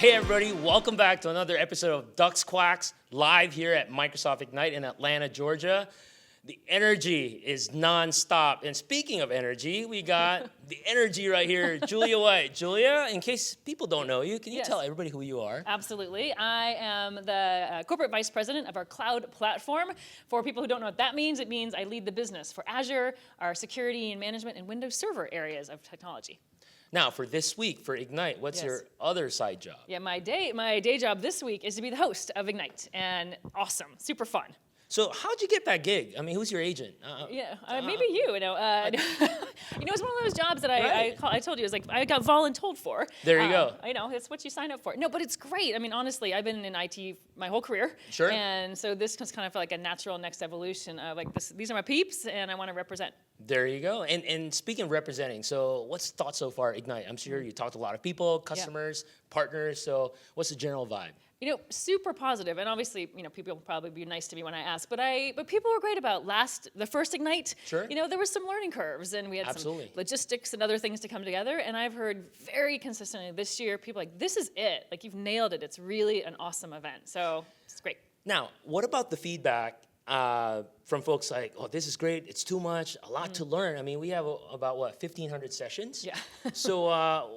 Hey everybody, welcome back to another episode of Ducks Quax, live here at Microsoft Ignite in Atlanta, Georgia. The energy is nonstop. And speaking of energy, we got the energy right here, Julia White. Julia, in case people don't know you, can you tell everybody who you are? Absolutely. I am the corporate vice president of our cloud platform. For people who don't know what that means, it means I lead the business for Azure, our security and management, and Windows Server areas of technology. Now, for this week, for Ignite, what's your other side job? Yeah, my day job this week is to be the host of Ignite, and awesome, super fun. So how'd you get that gig? I mean, who's your agent? Maybe you. You know, it's one of those jobs that I told you, I got voluntold for. There you go. I know, it's what you sign up for. No, but it's great. I mean, honestly, I've been in IT my whole career. Sure. And so this was kind of like a natural next evolution of like, these are my peeps, and I want to represent. There you go. And speaking of representing, so what's the thought so far, Ignite? I'm sure you talked to a lot of people, customers, partners. So what's the general vibe? You know, super positive, and obviously, you know, people will probably be nice to me when I ask, but people were great about the first Ignite. Sure. You know, there was some learning curves, and we had some logistics and other things to come together, and I've heard very consistently this year, people like, this is it, like you've nailed it, it's really an awesome event, so it's great. Now, what about the feedback from folks like, oh, this is great, it's too much, a lot to learn. I mean, we have about, 1,500 sessions? Yeah. So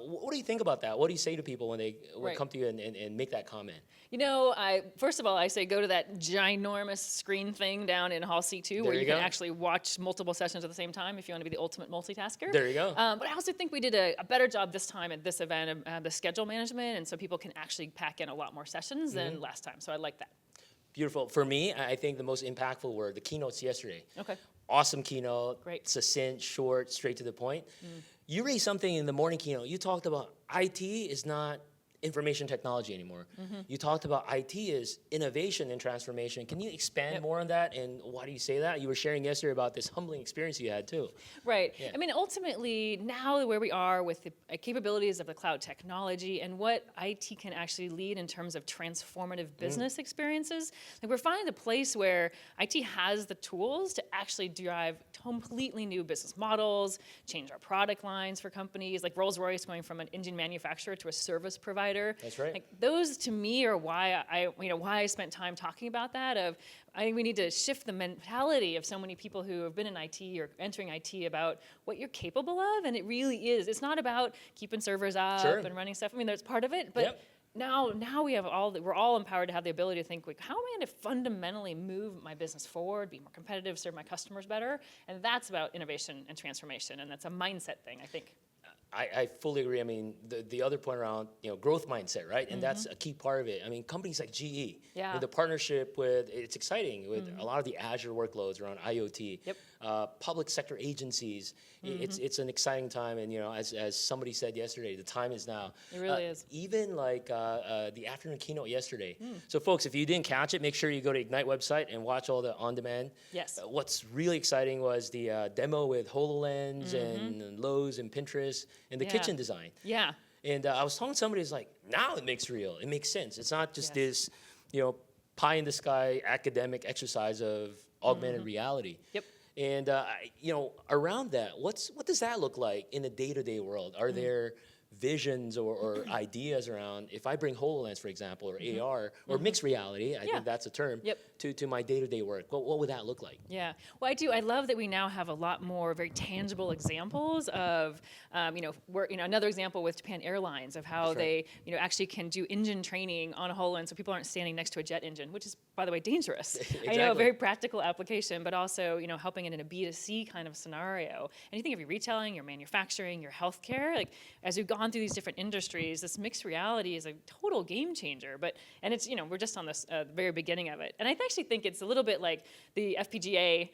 what do you think about that? What do you say to people when they come to you and make that comment? You know, first of all, I say go to that ginormous screen thing down in Hall C2 where you can actually watch multiple sessions at the same time if you want to be the ultimate multitasker. There you go. But I also think we did a better job this time at this event of the schedule management, and so people can actually pack in a lot more sessions than last time, so I like that. Beautiful. For me, I think the most impactful were the keynotes yesterday. Okay. Awesome keynote. Great. Succinct, short, straight to the point. You raised something in the morning keynote. You talked about IT is not information technology anymore. You talked about IT is innovation and transformation. Can you expand more on that, and why do you say that? You were sharing yesterday about this humbling experience you had too. Right. Yeah. I mean, ultimately, now where we are with the capabilities of the cloud technology and what IT can actually lead in terms of transformative business experiences, like we're finding a place where IT has the tools to actually drive completely new business models, change our product lines for companies, like Rolls-Royce going from an engine manufacturer to a service provider. That's right. Like those to me are why I spent time talking about that. I think we need to shift the mentality of so many people who have been in IT or entering IT about what you're capable of, and it really is. It's not about keeping servers up and running stuff. I mean, that's part of it, but now we're all empowered to have the ability to think, like, how am I going to fundamentally move my business forward, be more competitive, serve my customers better? And that's about innovation and transformation, and that's a mindset thing, I think. I fully agree. I mean, the other point around, growth mindset, right? And that's a key part of it. I mean, companies like GE, with the partnership with, it's exciting, with a lot of the Azure workloads around IoT, public sector agencies. It's an exciting time, and as somebody said yesterday, the time is now. It really is. Even like the afternoon keynote yesterday. So folks, if you didn't catch it, make sure you go to Ignite website and watch all the on-demand. Yes. What's really exciting was the demo with HoloLens and Lowe's and Pinterest. And the kitchen design. Yeah. And I was talking to somebody who's like, now it makes real. It makes sense. It's not just this, pie in the sky academic exercise of augmented reality. Yep. And around that, what does that look like in the day-to-day world? Are there visions or ideas around, if I bring HoloLens, for example, or AR, or mixed reality, I think that's a term, to my day-to-day work, what would that look like? Yeah, well, I love that we now have a lot more very tangible examples of, another example with Japan Airlines of how they, actually can do engine training on a HoloLens so people aren't standing next to a jet engine, which is, by the way, dangerous. Exactly. I know, a very practical application, but also, helping it in a B2C kind of scenario. And you think of your retailing, your manufacturing, your healthcare, like, as we've gone through these different industries, this mixed reality is a total game changer. And it's, we're just on this very beginning of it. And I actually think it's a little bit like the FPGA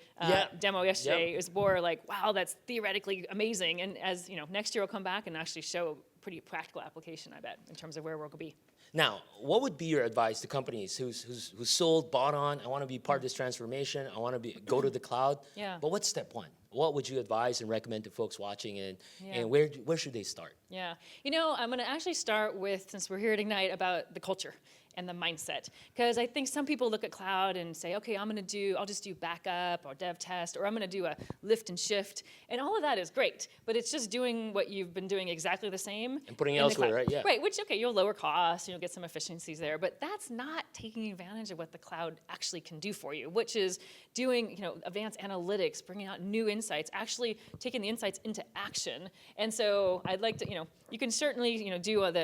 demo yesterday. It was more like, wow, that's theoretically amazing. And as next year we'll come back and actually show a pretty practical application, I bet, in terms of where we'll be. Now, what would be your advice to companies who's sold, bought on, I want to be part of this transformation, I want to go to the cloud? But what's step one? What would you advise and recommend to folks watching, and where should they start? Yeah, I'm going to actually start with, since we're here at Ignite, about the culture. and the mindset. Because I think some people look at cloud and say, okay, I'll just do backup or dev test, or I'm gonna do a lift and shift. And all of that is great, but it's just doing what you've been doing exactly the same. And putting it elsewhere, right? Yeah. Right, which, okay, you'll lower costs, you'll get some efficiencies there, but that's not taking advantage of what the cloud actually can do for you, which is doing, advanced analytics, bringing out new insights, actually taking the insights into action. And so I'd like to, you can certainly,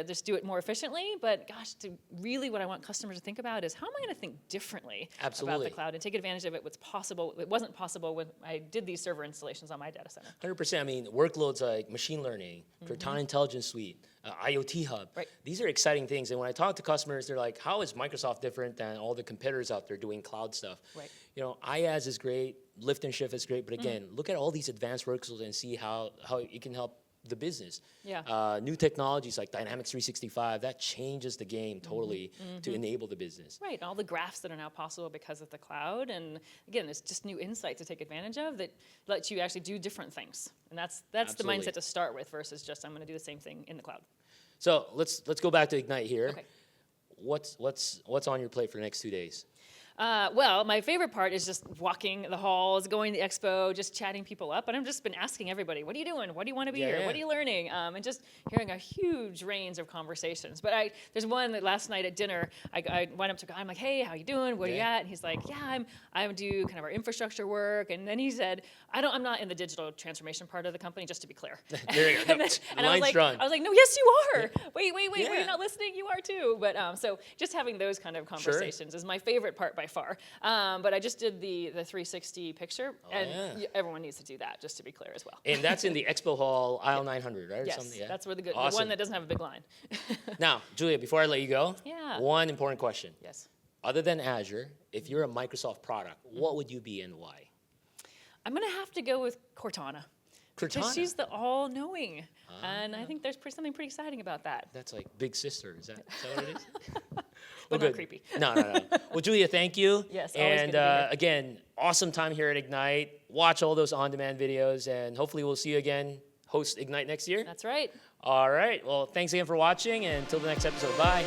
just do it more efficiently, but gosh, really what I want customers to think about is how am I going to think differently about the cloud and take advantage of it, what's possible. It wasn't possible when I did these server installations on my data center. 100%. I mean, workloads like machine learning, Cortana Intelligence Suite, IoT Hub. Right. These are exciting things. And when I talk to customers, they're like, how is Microsoft different than all the competitors out there doing cloud stuff? Right. IaaS is great, lift and shift is great, but again, look at all these advanced workloads and see how it can help the business. Yeah. New technologies like Dynamics 365, that changes the game totally to enable the business. Right, and all the graphs that are now possible because of the cloud, and again, it's just new insight to take advantage of that lets you actually do different things, and that's the mindset to start with versus just I'm going to do the same thing in the cloud. So let's go back to Ignite here. Okay. What's on your plate for the next 2 days? Well, my favorite part is just walking the halls, going to the expo, just chatting people up. And I've just been asking everybody, what are you doing? What do you want to be here? What are you learning? And just hearing a huge range of conversations. But there's one that last night at dinner, I went up to a guy, I'm like, hey, how you doing? Where are you at? And he's like, yeah, I do kind of our infrastructure work. And then he said, I'm not in the digital transformation part of the company, just to be clear. There you go. And I was like, no, yes, you are. Wait, you're not listening? You are too. But so just having those kind of conversations is my favorite part by far. But I just did the 360 picture, and everyone needs to do that, just to be clear as well. And that's in the expo hall, aisle 900, right? Yes, or something? Yeah. That's where the Awesome. one that doesn't have a big line. Now, Julia, before I let you go, Yeah. one important question. Yes. Other than Azure, if you're a Microsoft product, what would you be and why? I'm going to have to go with Cortana. Because she's the all-knowing, and I think there's something pretty exciting about that. That's like big sister. Is that what it is? But not creepy. No. Well, Julia, thank you. Yes, always and good to be here. Again, awesome time here at Ignite. Watch all those on-demand videos, and hopefully we'll see you again, host Ignite next year. That's right. All right. Well, thanks again for watching, and until the next episode, bye.